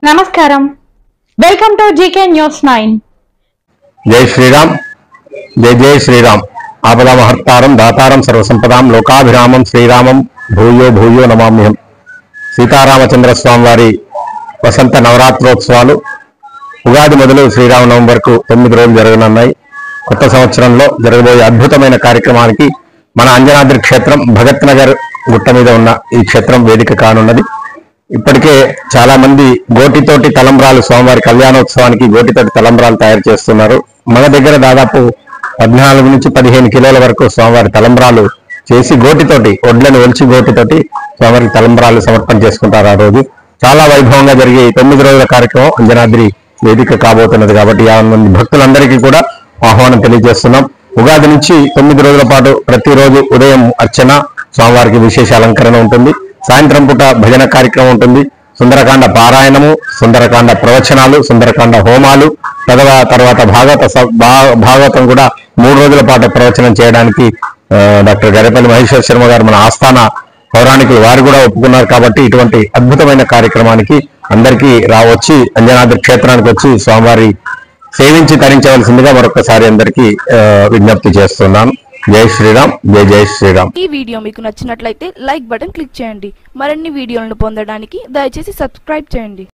నమస్కారం. Welcome to GK news 9. జై శ్రీరామ్. జై జై శ్రీరామ్. ఆపదామహర్తారం దాతారం సర్వసంపదాం లోకాభిరామం శ్రీరామం భూయో భూయో నమామ్యహం. సీతారామచంద్ర స్వామి వారి వసంత నవరాత్రోత్సవాలు ఉగాది మొదలు శ్రీరామనవమి వరకు 9 రోజులు జరగనున్నాయి. కొత్త సంవత్సరంలో జరగబోయే అద్భుతమైన కార్యక్రమానికి మన అంజనాద్రి క్షేత్రం భగత్ నగర్ గుట్ట మీద ఉన్న ఈ క్షేత్రం వేదిక కానున్నది. ఇప్పటికే చాలా మంది గోటితోటి తలంబ్రాలు స్వామివారి కళ్యాణోత్సవానికి గోటితోటి తలంబ్రాలు తయారు చేస్తున్నారు. మన దగ్గర దాదాపు 14 నుంచి 15 కిలోల వరకు స్వామివారి తలంబ్రాలు చేసి గోటితోటి ఒడ్లను ఒలిచి గోటితోటి స్వామివారికి తలంబ్రాలు సమర్పణ చేసుకుంటారు. ఆ రోజు చాలా వైభవంగా జరిగే 9 రోజుల కార్యక్రమం అంజనాద్రి వేదిక కాబోతున్నది. కాబట్టి 50 మంది భక్తులందరికీ కూడా ఆహ్వానం తెలియజేస్తున్నాం. ఉగాది నుంచి 9 రోజుల పాటు ప్రతిరోజు ఉదయం అర్చన, స్వామివారికి విశేష అలంకరణ ఉంటుంది. సాయంత్రం పూట భజన కార్యక్రమం ఉంటుంది. సుందరకాండ పారాయణము, సుందరకాండ ప్రవచనాలు, సుందరకాండ హోమాలు, తర్వాత భాగవతం కూడా 3 రోజుల పాటు ప్రవచనం చేయడానికి డాక్టర్ గరేపల్లి మహేశ్వర శర్మ గారు మన ఆస్థాన పౌరాణికులు వారు కూడా ఒప్పుకున్నారు. కాబట్టి ఇటువంటి అద్భుతమైన కార్యక్రమానికి అందరికీ వచ్చి అంజనాద్రి క్షేత్రానికి వచ్చి స్వామివారి సేవించి తరించవలసిందిగా మరొకసారి అందరికీ విజ్ఞప్తి చేస్తున్నాను. జై శ్రీరామ్. జై జై శ్రీరామ్. ఈ వీడియో మీకు నచ్చినట్లయితే లైక్ బటన్ క్లిక్ చేయండి. మరిన్ని వీడియోలను పొందడానికి దయచేసి సబ్స్క్రైబ్ చేయండి.